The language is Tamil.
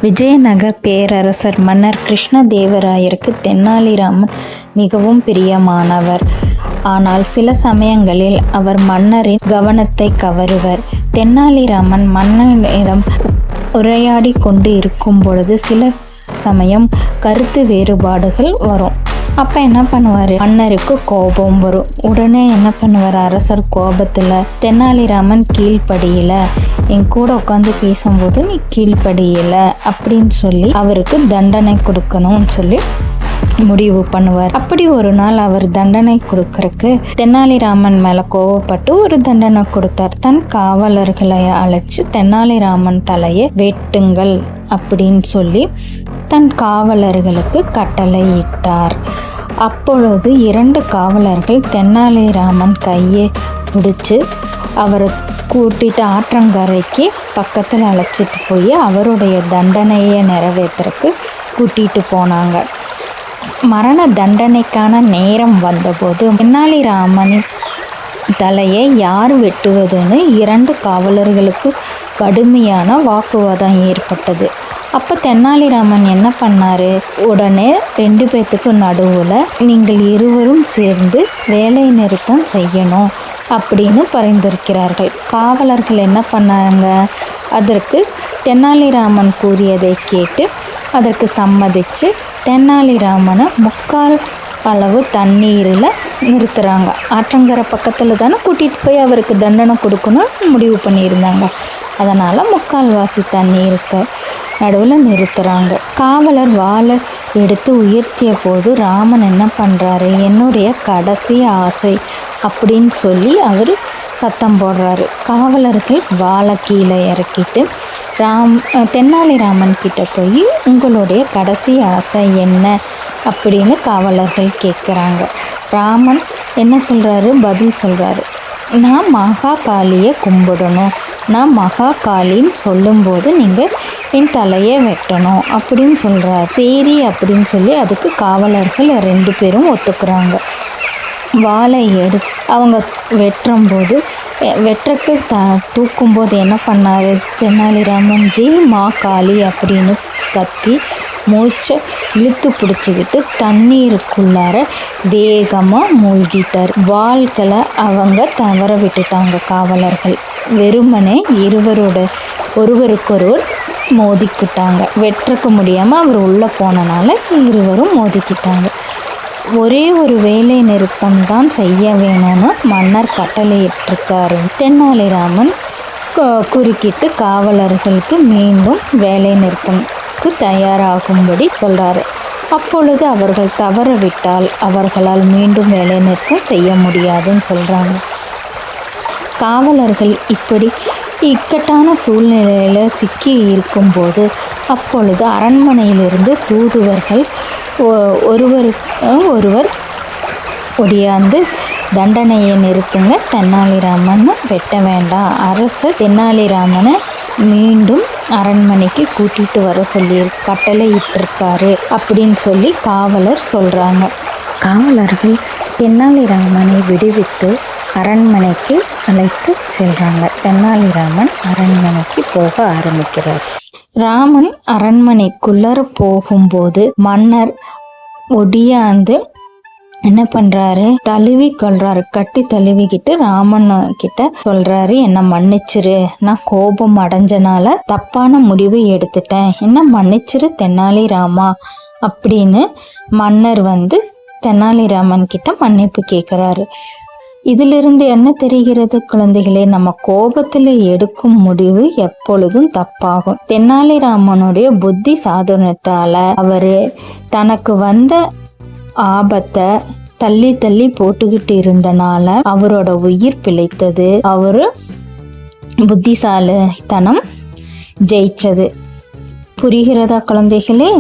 விஜயநகர பேரரசர் மன்னர் கிருஷ்ணதேவராயருக்கு தெனாலிராமன் மிகவும் பிரியமானவர். ஆனால் சில சமயங்களில் அவர் மன்னரின் கவனத்தை கவருவர். தெனாலிராமன் மன்னனிடம் உரையாடி கொண்டு இருக்கும் பொழுது சில சமயம் கருத்து வேறுபாடுகள் வரும். அப்போ என்ன பண்ணுவார், மன்னருக்கு கோபம் வரும். உடனே என்ன பண்ணுவார், அரசர் கோபத்தில் தெனாலிராமன் கீழ்ப்படியல, என் கூட உட்காந்து பேசும்போது நீ கீழ்ப்படியல அப்படின்னு சொல்லி அவருக்கு தண்டனை கொடுக்கணும்னு சொல்லி முடிவு பண்ணுவார். அப்படி ஒரு நாள் அவர் தண்டனை கொடுக்கறக்கு தெனாலிராமன் மேல கோவப்பட்டு ஒரு தண்டனை கொடுத்தார். தன் காவலர்களை அழைச்சு தெனாலிராமன் தலையை வெட்டுங்கள் அப்படின்னு சொல்லி தன் காவலர்களுக்கு கட்டளையிட்டார். அப்பொழுது 2 காவலர்கள் தெனாலிராமன் கையை பிடிச்சு அவரை கூட்டிட்டு ஆற்றங்கரைக்கு பக்கத்தில் அழைச்சிட்டு போய் அவருடைய தண்டனையை நிறைவேற்றுறதுக்கு கூட்டிட்டு போனாங்க. மரண தண்டனைக்கான நேரம் வந்தபோது தெனாலிராமனின் தலையை யார் வெட்டுவதுன்னு 2 காவலர்களுக்கு கடுமையான வாக்குவாதம் ஏற்பட்டது. அப்போ தெனாலிராமன் என்ன பண்ணாரு, உடனே 2 பேர்த்துக்கு நடுவில் நீங்கள் இருவரும் சேர்ந்து வேலை நிறுத்தம் செய்யணும் அப்படின்னு பரிந்துரைக்கிறார்கள். காவலர்கள் என்ன பண்ணாங்க, அதற்கு தெனாலிராமன் கூறியதை கேட்டு அதற்கு சம்மதித்து தெனாலிராமனை 3/4 அளவு தண்ணீரில் நிறுத்துகிறாங்க. ஆற்றங்கரை பக்கத்தில் தானே கூட்டிகிட்டு போய் அவருக்கு தண்டனை கொடுக்கணும்னு முடிவு பண்ணியிருந்தாங்க. அதனால் 3/4 வாசி தண்ணீருக்கு நடுவில் நிறுத்துகிறாங்க. காவலர் வாளை எடுத்து உயர்த்திய போது ராமன் என்ன பண்ணுறாரு, என்னுடைய கடைசி ஆசை அப்படின்னு சொல்லி அவர் சத்தம் போடுறாரு. காவலர்கள் வாளை கீழே இறக்கிட்டு தெனாலிராமன் கிட்ட போய் உங்களுடைய கடைசி ஆசை என்ன அப்படின்னு காவலர்கள் கேட்குறாங்க. ராமன் என்ன சொல்கிறாரு, பதில் சொல்கிறாரு, நான் மகாகாளியை கும்பிடணும், நான் மகாகாளின்னு சொல்லும்போது நீங்கள் என் தலையை வெட்டணும் அப்படின்னு சொல்கிறார். சரி அப்படின்னு சொல்லி அதுக்கு காவலர்கள் 2 பேரும் ஒத்துக்கிறாங்க. வாளை அவங்க வெட்டும்போது வெட்டுறக்கு தூக்கும்போது என்ன பண்ணார், தெனாலிராமன் ஜெய் மா காளி அப்படின்னு கத்தி மூச்சை இழுத்து பிடிச்சிக்கிட்டு தண்ணீருக்குள்ளார வேகமாக மூழ்கிட்டார். வாள்களை அவங்க தவற விட்டுட்டாங்க காவலர்கள். வெறுமனே ஒருவருக்கொருவர் மோதிக்கிட்டாங்க. வெட்டுறக்க முடியாமல் அவர் உள்ளே போனனால இருவரும் மோதிக்கிட்டாங்க. ஒரே ஒரு வேலை நிறுத்தம் தான் செய்ய வேணும்னு மன்னர் கட்டளையிட்டிருக்காரு. தெனாலிராமன் குறுக்கிட்டு காவலர்களுக்கு மீண்டும் வேலை நிறுத்தம்க்கு தயாராகும்படி சொல்கிறாரு. அப்பொழுது அவர்கள் தவறவிட்டால் அவர்களால் மீண்டும் வேலை நிறுத்தம் செய்ய முடியாதுன்னு சொல்கிறாங்க. காவலர்கள் இப்படி இக்கட்டான சூழ்நிலையில் சிக்கி இருக்கும்போது அப்பொழுது அரண்மனையிலிருந்து தூதுவர்கள் ஒருவர் ஒடியாந்து தண்டனையை நிறுத்துங்க, தெனாலிராமனை வெட்ட வேண்டாம், அரசர் தெனாலிராமனை மீண்டும் அரண்மனைக்கு கூட்டிகிட்டு வர சொல்லி கட்டளையிட்டிருக்காரு அப்படின்னு சொல்லி காவலர் சொல்கிறாங்க. காவலர்கள் தெனாலிராமனை விடுவித்து அரண்மனைக்கு அழைத்து செல்றாங்க. தெனாலிராமன் அரண்மனைக்கு போக ஆரம்பிக்கிறார். ராமன் அரண்மனைக்குள்ளர போகும்போது மன்னர் ஒடியாந்து என்ன பண்றாரு, தழுவி கொள்றாரு. கட்டி தழுவிக்கிட்டு ராமன் கிட்ட சொல்றாரு, என்ன மன்னிச்சிரு, நான் கோபம் அடைஞ்சனால தப்பான முடிவு எடுத்துட்டேன், என்ன மன்னிச்சிரு தெனாலிராமா அப்படின்னு மன்னர் தெனாலிராமன் கிட்ட மன்னிப்பு கேட்கிறாரு. இதிலிருந்து என்ன தெரிகிறது குழந்தைகளே, நம்ம கோபத்தில் எடுக்கும் முடிவு எப்பொழுதும் தப்பாகும். தெனாலிராமனுடைய புத்தி சாதுரியத்தால அவரு தனக்கு வந்த ஆபத்தை தள்ளி தள்ளி போட்டுக்கிட்டு இருந்தனால அவரோட உயிர் பிழைத்தது. அவரு புத்திசாலித்தனம் ஜெயிச்சது. புரிகிறதா குழந்தைகளே?